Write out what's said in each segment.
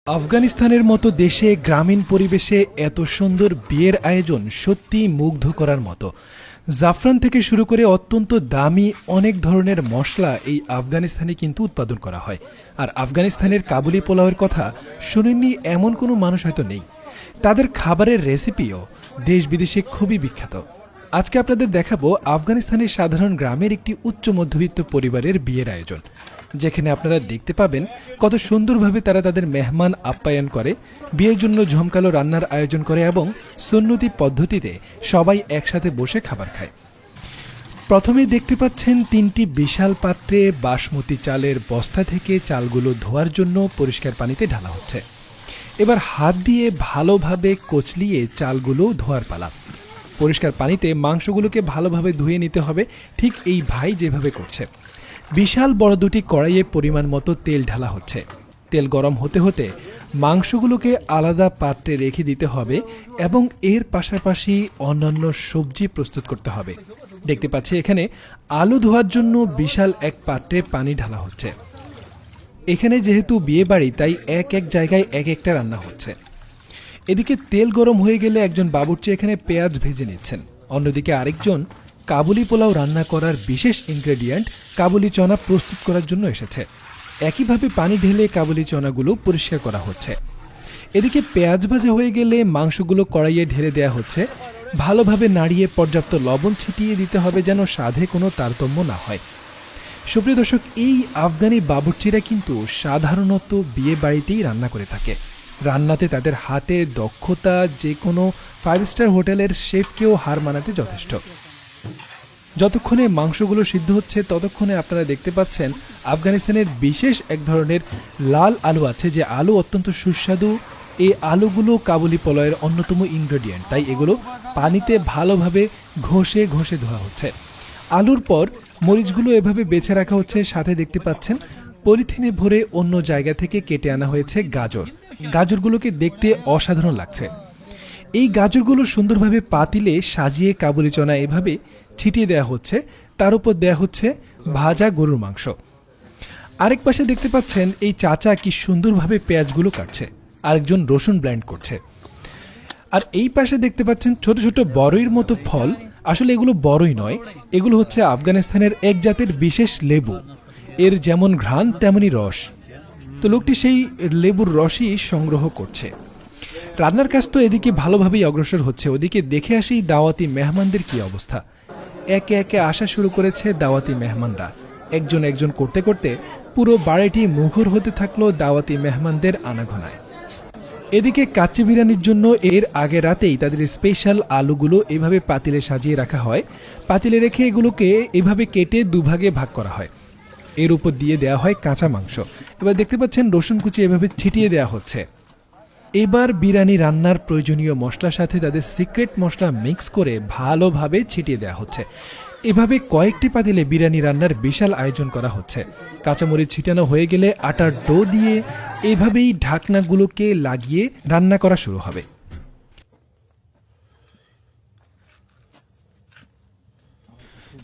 আফগানিস্তানের মতো দেশে গ্রামীণ পরিবেশে এত সুন্দর বিয়ের আয়োজন সত্যিই মুগ্ধ করার মতো। জাফরান থেকে শুরু করে অত্যন্ত দামি অনেক ধরনের মশলা এই আফগানিস্তানে কিন্তু উৎপাদন করা হয়। আর আফগানিস্তানের কাবুলি পোলাওয়ের কথা শুনেননি এমন কোনো মানুষ হয়তো নেই। তাদের খাবারের রেসিপিও দেশ বিদেশে খুবই বিখ্যাত। আজকে আপনাদের দেখাবো আফগানিস্তানের সাধারণ গ্রামের একটি উচ্চ মধ্যবিত্ত পরিবারের বিয়ের আয়োজন, যেখানে আপনারা দেখতে পাবেন কত সুন্দরভাবে তারা তাদের মেহমান আপ্যায়ন করে, বিয়ের জন্য ঝমকালো রান্নার আয়োজন করে এবং সুন্নতি পদ্ধতিতে সবাই একসাথে বসে খাবার খায়। প্রথমে দেখতে পাচ্ছেন তিনটি বিশাল পাত্রে বাসমতি চালের বস্তা থেকে চালগুলো ধোয়ার জন্য পরিষ্কার পানিতে ঢালা হচ্ছে। এবার হাত দিয়ে ভালোভাবে কচলিয়ে চালগুলো ধোয়ার পালা। পরিষ্কার পানিতে মাংসগুলোকে ভালোভাবে ধুয়ে নিতে হবে, ঠিক এই ভাই যেভাবে করছে। বিশাল বড় দুটি কড়াইয়ে পরিমাণ মতো তেল ঢালা হচ্ছে। তেল গরম হতে হতে মাংসগুলোকে আলাদা পাত্রে রেখে দিতে হবে এবং এর পাশাপাশি অন্যান্য সবজি প্রস্তুত করতে হবে। দেখতে পাচ্ছি এখানে আলু ধোয়ার জন্য বিশাল এক পাত্রে পানি ঢালা হচ্ছে। এখানে যেহেতু বিয়ে বাড়ি, তাই এক এক জায়গায় এক একটা রান্না হচ্ছে। এদিকে তেল গরম হয়ে গেলে একজন বাবুর্চি এখানে পেঁয়াজ ভেজে নিচ্ছেন, অন্যদিকে আরেকজন কাবুলি পোলাও রান্না করার বিশেষ ইনগ্রেডিয়েন্ট কাবুলি চনা প্রস্তুত করার জন্য এসেছে। একইভাবে পানি ঢেলে কাবুলি চনাগুলো পরিষ্কার করা হচ্ছে। এদিকে পেঁয়াজ ভাজা হয়ে গেলে মাংসগুলো কড়াইয়ে ঢেলে দেওয়া হচ্ছে। ভালোভাবে নাড়িয়ে পর্যাপ্ত লবণ ছিটিয়ে দিতে হবে যেন স্বাদে কোনো তারতম্য না হয়। সুপ্রিয় দর্শক, এই আফগানি বাবুর্চিরা কিন্তু সাধারণত বিয়ে বাড়িতেই রান্না করে থাকে। রান্নাতে তাদের হাতে দক্ষতা যে কোনো 5 স্টার হোটেলের শেফকেও হার মানাতে যথেষ্ট। যতক্ষণে মাংসগুলো সিদ্ধ হচ্ছে ততক্ষণে আপনারা দেখতে পাচ্ছেন আফগানিস্তানের বিশেষ এক ধরনের লাল আলু আছে, যে আলু অত্যন্ত সুস্বাদু। এই আলুগুলো কাবুলি পোলাওয়ের অন্যতম ইনগ্রেডিয়েন্ট, তাই এগুলো পানিতে ভালোভাবে ঘষে ঘষে ধোয়া হচ্ছে। আলুর পর মরিচগুলো এভাবে বেছে রাখা হচ্ছে। সাথে দেখতে পাচ্ছেন পলিথিনে ভরে অন্য জায়গা থেকে কেটে আনা হয়েছে গাজর। গাজরগুলোকে দেখতে অসাধারণ লাগছে। এই গাজরগুলো সুন্দরভাবে পাতিলে সাজিয়ে কাবুলি চনা এভাবে ছিটিয়ে দেওয়া হচ্ছে। তার উপর দেওয়া হচ্ছে ভাজা গরুর মাংস। আরেক পাশে দেখতে পাচ্ছেন এই চাচা কি সুন্দরভাবে পেঁয়াজগুলো কাটছে, আরেকজন রসুন ব্লেন্ড করছে। আর এই পাশে দেখতে পাচ্ছেন ছোট ছোট বড়ইর মতো ফল। আসলে এগুলো বড়ই নয়, এগুলো হচ্ছে আফগানিস্তানের এক জাতের বিশেষ লেবু। এর যেমন ঘ্রাণ তেমনি রস। তো লোকটি সেই লেবুর রসই সংগ্রহ করছে। রান্নার কাজ তো এদিকে ভালোভাবেই অগ্রসর হচ্ছে। ওদিকে দেখে আসি দাওয়াতি মেহমানদের কি অবস্থা। একে একে আসা শুরু করেছে দাওয়াতি মেহমানরা। একজন একজন করতে করতে পুরো বাড়িটি মুখর হতে থাকলো দাওয়াতি মেহমানদের আনাগোনায়। এদিকে কাচ্চি বিরিয়ানির জন্য এর আগে রাতেই তাদের স্পেশাল আলুগুলো এভাবে পাতিলে সাজিয়ে রাখা হয়। পাতিলে রেখে এগুলোকে এভাবে কেটে দুভাগে ভাগ করা হয়। এর উপর দিয়ে দেওয়া হয় কাঁচা মাংস। এবার দেখতে পাচ্ছেন রসুন কুচি এভাবে ছিটিয়ে দেওয়া হচ্ছে। এবার বিরিয়ানি রান্নার প্রয়োজনীয় মশলার সাথে তাদের সিক্রেট মশলা মিক্স করে ভালোভাবে ছিটিয়ে দেওয়া হচ্ছে। এভাবে কয়েকটি পাতিলে বিরিয়ানি রান্নার বিশাল আয়োজন করা হচ্ছে। কাঁচামরিচ ছিটানো হয়ে গেলে আটার ডো দিয়ে এভাবেই ঢাকনাগুলোকে লাগিয়ে রান্না করা শুরু হবে।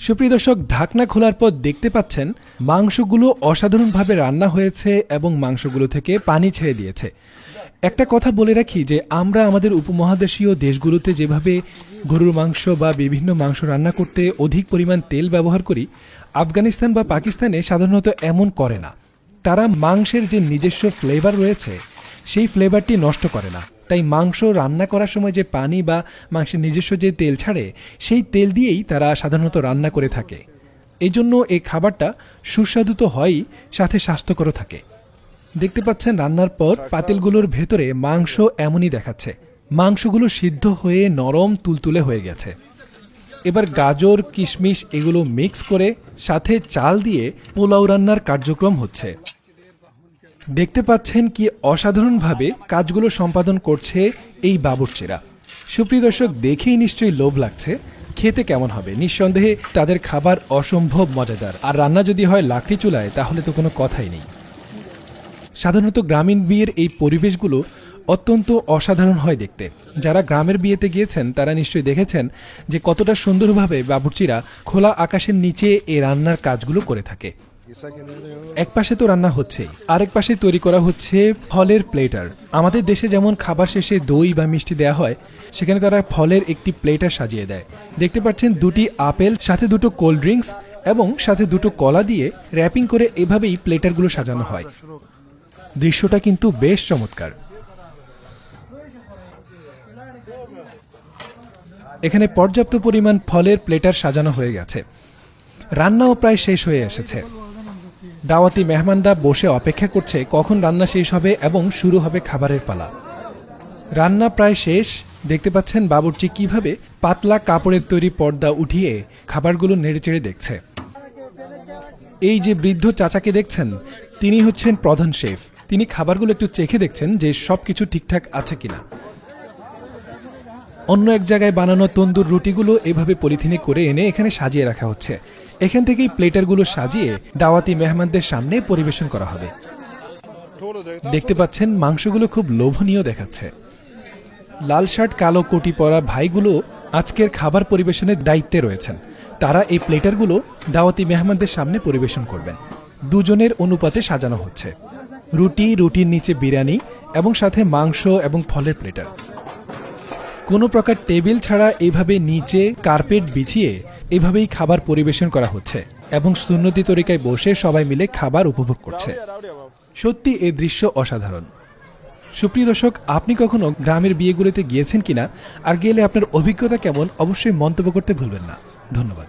সুপ্রিয় দর্শক, ঢাকনা খোলার পর দেখতে পাচ্ছেন মাংসগুলো অসাধারণভাবে রান্না হয়েছে এবং মাংসগুলো থেকে পানি ছেড়ে দিয়েছে। একটা কথা বলে রাখি যে আমরা আমাদের উপমহাদেশীয় দেশগুলোতে যেভাবে গরুর মাংস বা বিভিন্ন মাংস রান্না করতে অধিক পরিমাণ তেল ব্যবহার করি, আফগানিস্তান বা পাকিস্তানে সাধারণত এমন করে না। তারা মাংসের যে নিজস্ব ফ্লেভার রয়েছে সেই ফ্লেভারটি নষ্ট করে না। তাই মাংস রান্না করার সময় যে পানি বা মাংসের নিজস্ব যে তেল ছাড়ে সেই তেল দিয়েই তারা সাধারণত রান্না করে থাকে। এই জন্য এই খাবারটা সুস্বাদু তো হয়ই, সাথে স্বাস্থ্যকরও থাকে। দেখতে পাচ্ছেন রান্নার পর পাতিলগুলোর ভেতরে মাংস এমনই দেখাচ্ছে। মাংসগুলো সিদ্ধ হয়ে নরম তুলতুলে হয়ে গেছে। এবার গাজর কিশমিশ এগুলো মিক্স করে সাথে চাল দিয়ে পোলাও রান্নার কার্যক্রম হচ্ছে। দেখতে পাচ্ছেন কি অসাধারণভাবে কাজগুলো সম্পাদন করছে এই বাবুর্চিরা। সুপ্রিয় দর্শক, দেখেই নিশ্চয়ই লোভ লাগছে। খেতে কেমন হবে? নিঃসন্দেহে তাদের খাবার অসম্ভব মজাদার। আর রান্না যদি হয় লাকড়ি চুলায় তাহলে তো কোনো কথাই নেই। সাধারণত গ্রামীণ বিয়ের এই পরিবেশগুলো অত্যন্ত অসাধারণ হয় দেখতে। যারা গ্রামের বিয়েতে গিয়েছেন তারা নিশ্চয়ই দেখেছেন যে কতটা সুন্দরভাবে বাবুর্চিরা খোলা আকাশের নিচে এই রান্নার কাজগুলো করে থাকে। এক পাশে তো রান্না হচ্ছেই, আরেক পাশে তৈরি করা হচ্ছে ফলের প্লেটার। আমাদের দেশে যেমন খাবার শেষে দই বা মিষ্টি দেওয়া হয়, সেখানে তারা ফলের একটি প্লেটার সাজিয়ে দেয়। দেখতে পাচ্ছেন দুটি আপেল, সাথে দুটো কোল্ড ড্রিঙ্কস এবং সাথে দুটো কলা দিয়ে র্যাপিং করে এভাবেই প্লেটারগুলো সাজানো হয়। দৃশ্যটা কিন্তু বেশ চমৎকার। এখানে পর্যাপ্ত পরিমাণ ফলের প্লেটার সাজানো হয়ে গেছে। রান্নাও প্রায় শেষ হয়ে এসেছে। দাওয়াতি মেহমানরা বসে অপেক্ষা করছে কখন রান্না শেষ হবে এবং শুরু হবে খাবারের পালা। রান্না প্রায় শেষ। দেখতে পাচ্ছেন বাবুর্চি কিভাবে পাতলা কাপড়ের তৈরি পর্দা উঠিয়ে খাবারগুলো নেড়েচেড়ে দেখছে। এই যে বৃদ্ধ চাচাকে দেখছেন, তিনি হচ্ছেন প্রধান শেফ। তিনি খাবারগুলো একটু চেখে দেখছেন যে সবকিছু ঠিকঠাক আছে কিনা। অন্য এক জায়গায় বানানো তন্দুর রুটিগুলো এভাবে পলিথিনে করে এনে এখানে সাজিয়ে রাখা হচ্ছে। এখান থেকেই প্লেটারগুলো সাজিয়ে দাওয়াতি মেহমানদের সামনে পরিবেশন করা হবে। দেখতে পাচ্ছেন মাংসগুলো খুব লোভনীয় দেখাচ্ছে। লাল শার্ট কালো কোটি পরা ভাইগুলো আজকের খাবার পরিবেশনের দায়িত্বে রয়েছেন। তারা এই প্লেটারগুলো দাওয়াতি মেহমানদের সামনে পরিবেশন করবেন। দুজনের অনুপাতে সাজানো হচ্ছে। রুটির নিচে বিরিয়ানি এবং সাথে মাংস এবং ফলের প্লেটার। কোনো প্রকার টেবিল ছাড়া এভাবে নিচে কার্পেট বিছিয়ে এভাবেই খাবার পরিবেশন করা হচ্ছে এবং সুন্নতি তরিকায় বসে সবাই মিলে খাবার উপভোগ করছে। সত্যি এই দৃশ্য অসাধারণ। সুপ্রিয় দর্শক, আপনি কখনো গ্রামের বিয়েগুলোতে গিয়েছেন কিনা, আর গেলে আপনার অভিজ্ঞতা কেমন, অবশ্যই মন্তব্য করতে ভুলবেন না। ধন্যবাদ।